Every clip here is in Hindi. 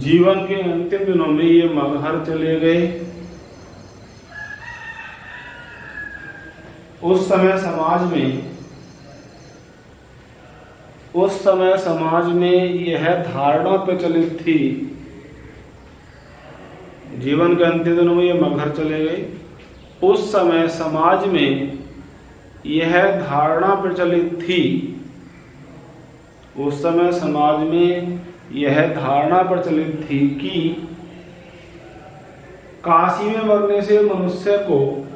जीवन के अंतिम दिनों में ये मगहर चले गए। उस समय समाज में यह धारणा प्रचलित थी, जीवन के अंतिम दिनों में ये मगहर चले गए। उस समय समाज में यह धारणा प्रचलित थी, उस समय समाज में यह धारणा प्रचलित थी कि काशी में मरने से मनुष्य को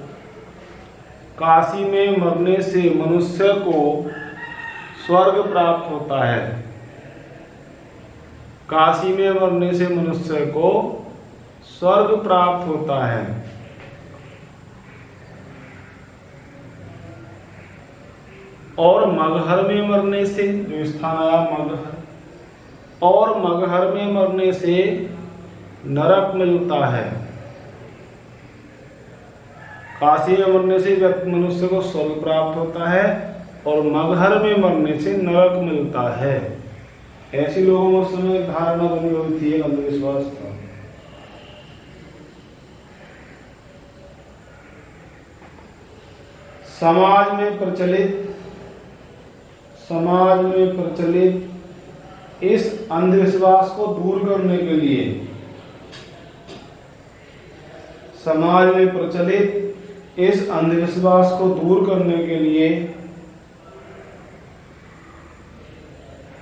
स्वर्ग प्राप्त होता है। काशी में मरने से मनुष्य को स्वर्ग प्राप्त होता है। और मगहर में मरने से, जो स्थान आया मगहर, और मगहर में मरने से नरक मिलता है। काशी में मरने से मनुष्य को स्वर्ग प्राप्त होता है और मगहर में मरने से नरक मिलता है। ऐसे लोगों में उस समय धारणा बनी हुई थी, एक अंधविश्वास था। समाज में प्रचलित इस अंधविश्वास को दूर करने के लिए, समाज में प्रचलित इस अंधविश्वास को दूर करने के लिए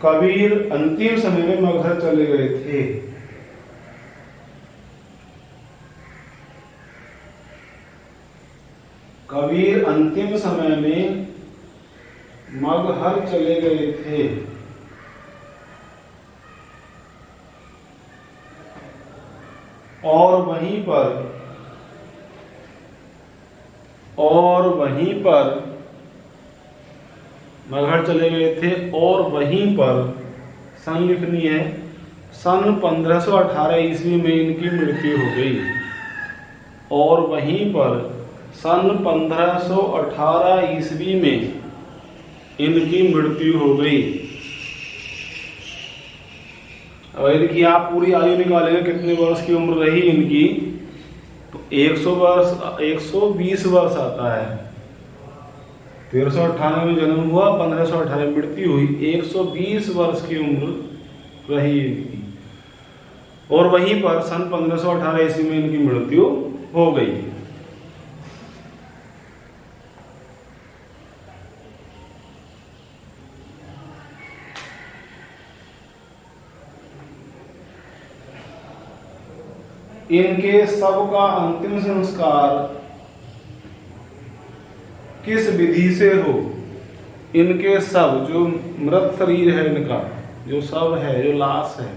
कबीर अंतिम समय में मगहर चले गए थे। कबीर अंतिम समय में मगहर चले गए थे। और वहीं पर मगहर चले गए थे और वहीं पर सन लिखनी है, सन 1518 ईस्वी में इनकी मृत्यु हो गई। और वहीं पर सन 1518 ईस्वी में इनकी मृत्यु हो गई। अब इनकी आप पूरी आयु निकालेंगे, कितने वर्ष की उम्र रही इनकी, तो 120 वर्ष आता है। 1398 में जन्म हुआ, 1518 में मृत्यु हुई, 120 वर्ष की उम्र रही इनकी। और वहीं पर सन 1518 ईस्वी में इनकी मृत्यु हो गई। इनके शव का अंतिम संस्कार किस विधि से हो? इनके शव, जो मृत शरीर है इनका, जो शव है, जो लाश है,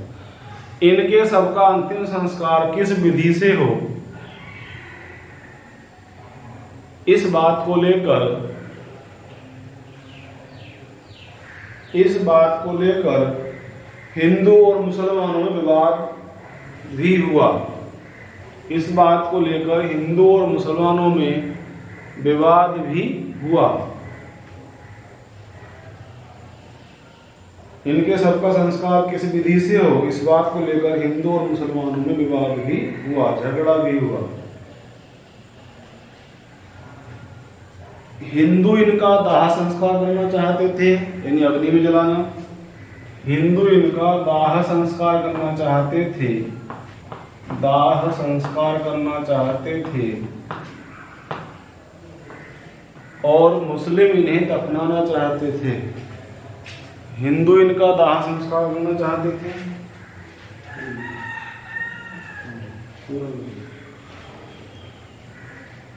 इनके शव का अंतिम संस्कार किस विधि से हो, इस बात को लेकर हिंदू और मुसलमानों में विवाद भी हुआ। इस बात को लेकर हिंदू और मुसलमानों में विवाद भी हुआ। इनके शव का संस्कार किस विधि से हो, इस बात को लेकर हिंदू और मुसलमानों में विवाद भी हुआ, झगड़ा भी हुआ। हिंदू इनका दाह संस्कार करना चाहते थे, यानी अग्नि में जलाना। हिंदू इनका दाह संस्कार करना चाहते थे, और मुस्लिम इन्हें दफनाना चाहते थे। हिंदू इनका दाह संस्कार करना चाहते थे,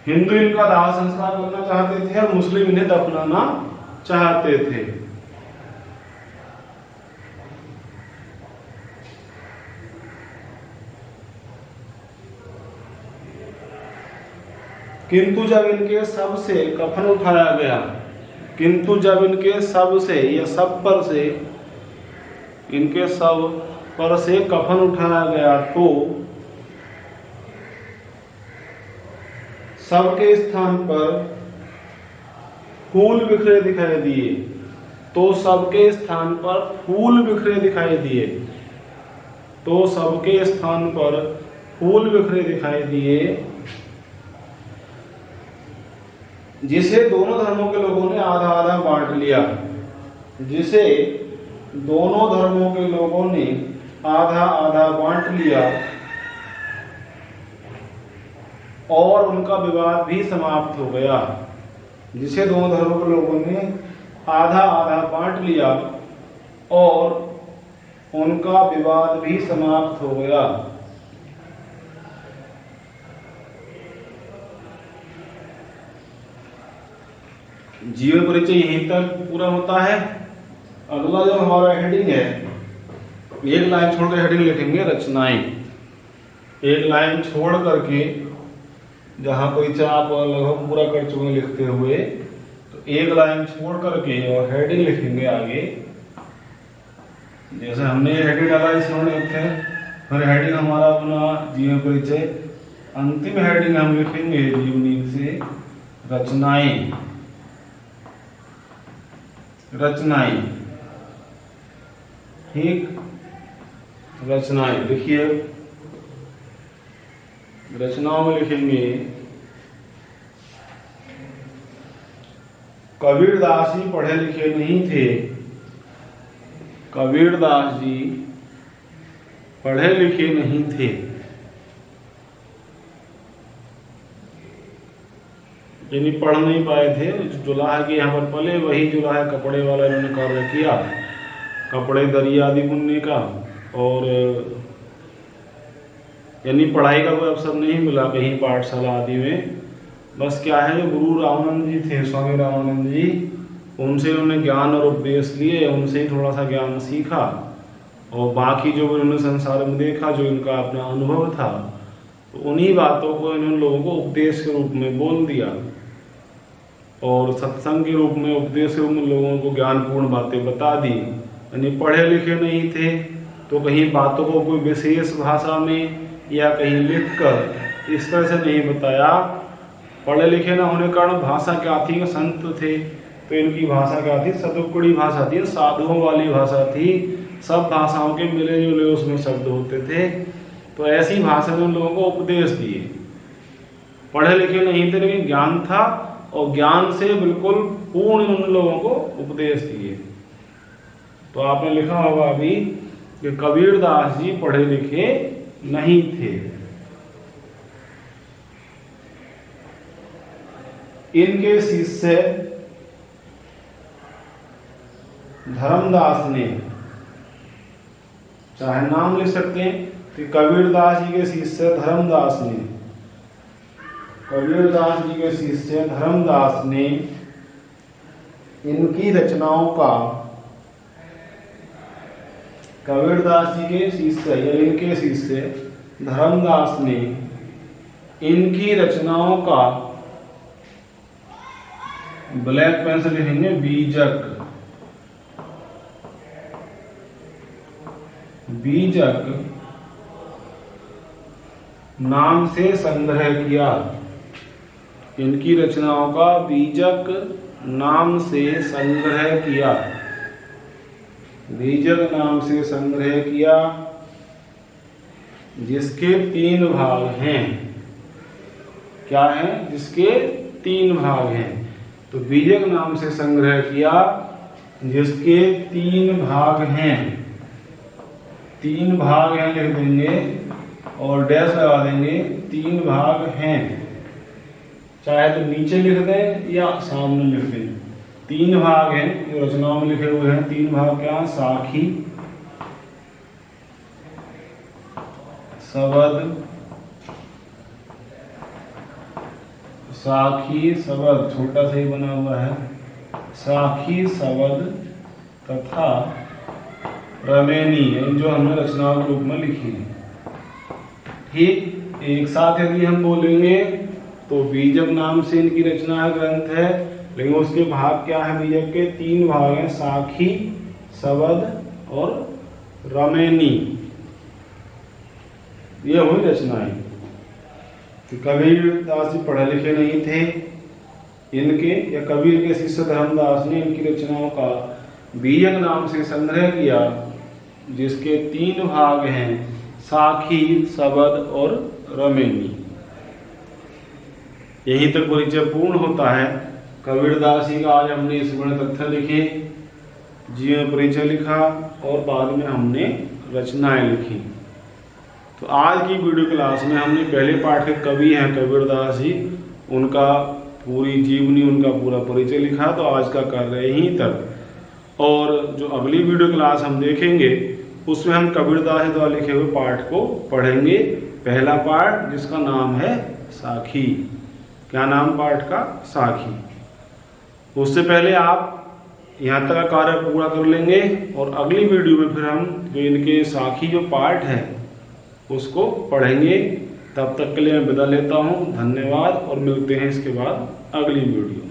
हिंदू इनका दाह संस्कार करना चाहते थे और मुस्लिम इन्हें दफनाना चाहते थे। किंतु जब इनके शव से कफन उठाया गया, इनके शव पर से कफन उठाया गया, तो शव के स्थान पर फूल बिखरे दिखाई दिए। तो सबके स्थान पर फूल बिखरे दिखाई दिए। तो सबके स्थान पर फूल बिखरे दिखाई दिए। जिसे दोनों धर्मों के लोगों ने आधा आधा बांट लिया। जिसे दोनों धर्मों के लोगों ने आधा आधा बांट लिया और उनका विवाद भी समाप्त हो गया। जिसे दोनों धर्मों के लोगों ने आधा आधा बांट लिया और उनका विवाद भी समाप्त हो गया। जीवन परिचय यहीं तक पूरा होता है। अगला जो हमारा हेडिंग है, एक लाइन छोड़कर हेडिंग लिखेंगे रचनाएं। एक लाइन छोड़ करके जहां कोई चाप लगभग पूरा कर चुके लिखते हुए, तो एक लाइन छोड़ करके और हेडिंग लिखेंगे आगे। जैसे हमने हेडिंग डाला इस नोट थे, फिर हेडिंग हमारा बना जीवन परिचय। अंतिम हेडिंग हम लिखेंगे जीवनी से रचनाएं। रचनाएं, ठीक, रचनाएं लिखिए। रचनाओं में लिखेंगे कबीरदास जी पढ़े लिखे नहीं थे। कबीरदास जी पढ़े लिखे नहीं थे। यानी पढ़ नहीं पाए थे। जुलाहा के यहाँ पर पले, वही जुलाहा कपड़े वाला इन्होंने कार्य किया, कपड़े दरिया आदि बुनने का। और यानी पढ़ाई का कोई अवसर नहीं मिला कहीं पाठशाला आदि में। बस क्या है, जो गुरु रामानंद जी थे, स्वामी रामानंद जी, उनसे उन्होंने ज्ञान और उपदेश लिए, उनसे ही थोड़ा सा ज्ञान सीखा। और बाकी जो उन्होंने संसार में देखा, जो इनका अपना अनुभव था, तो उन्हीं बातों को इन्होंने लोगों को उपदेश के रूप में बोल दिया। और सत्संग के रूप में, उपदेश के रूप में लोगों को ज्ञानपूर्ण बातें बता दी। यानी पढ़े लिखे नहीं थे तो कहीं बातों को कोई विशेष भाषा में या कहीं लिखकर इस तरह से नहीं बताया। पढ़े लिखे न होने के कारण भाषा क्या थी, संत थे तो इनकी भाषा क्या थी, सतुक्कड़ी भाषा थी, साधुओं वाली भाषा थी। सब भाषाओं के मिले जुले उसमें शब्द होते थे। तो ऐसी भाषा में उन लोगों को उपदेश दिए। पढ़े लिखे नहीं थे लेकिन ज्ञान था, और ज्ञान से बिल्कुल पूर्ण उन लोगों को उपदेश दिए। तो आपने लिखा होगा अभी कि कबीरदास जी पढ़े लिखे नहीं थे। इनके शिष्य धर्मदास ने, चाहे नाम लिख सकते हैं कि कबीरदास जी के शिष्य धर्मदास ने, कबीरदास जी के शिष्य धर्मदास ने इनकी रचनाओं का, कबीरदास जी के शिष्य या इनके शिष्य धर्मदास ने इनकी रचनाओं का, ब्लैक पेन से लिखेंगे बीजक, बीजक नाम से संग्रह किया। इनकी रचनाओं का बीजक नाम से संग्रह किया। बीजक नाम से संग्रह किया, जिसके 3 भाग हैं। क्या है? जिसके 3 भाग हैं। तो बीजक नाम से संग्रह किया जिसके 3 भाग हैं। 3 भाग हैं लिख देंगे और डैश लगा देंगे। 3 भाग हैं, चाहे तो नीचे लिख दें या सामने लिख दें। 3 भाग हैं जो रचनाओं में लिखे हुए हैं। 3 भाग क्या? साखी, शबद, साखी शबद छोटा सा ही बना हुआ है, साखी शबद तथा रमेनी, जो हमने रचनाओं के रूप में लिखी है। ठीक, एक साथ यदि हम बोलेंगे तो बीजक नाम से इनकी रचना है, ग्रंथ है, लेकिन उसके भाग क्या है? बीजक के 3 भाग हैं, साखी, शबद और रमेनी। ये हुई रचनाएं। तो कबीरदास जी पढ़े लिखे नहीं थे। इनके या कबीर के शिष्य धर्मदास ने इनकी रचनाओं का बीजक नाम से संग्रह किया, जिसके 3 भाग हैं। साखी, सबद और रमेनी। यहीं तक परिचय पूर्ण होता है। कबीरदास जी का आज हमने स्मरण तथ्य लिखे, जीवन परिचय लिखा और बाद में हमने रचनाएं लिखी। तो आज की वीडियो क्लास में हमने पहले पाठ के कवि हैं कबीरदास जी, उनका पूरी जीवनी, उनका पूरा परिचय लिखा। तो आज का कर रहे यहीं तक। और जो अगली वीडियो क्लास हम देखेंगे उसमें हम कबीरदास जी द्वारा लिखे हुए पाठ को पढ़ेंगे। पहला पाठ जिसका नाम है साखी। क्या नाम पाठ का? साखी। उससे पहले आप यहाँ तक का कार्य पूरा कर लेंगे और अगली वीडियो में फिर हम जो इनके साखी जो पाठ है उसको पढ़ेंगे। तब तक के लिए मैं विदा लेता हूँ। धन्यवाद और मिलते हैं इसके बाद अगली वीडियो।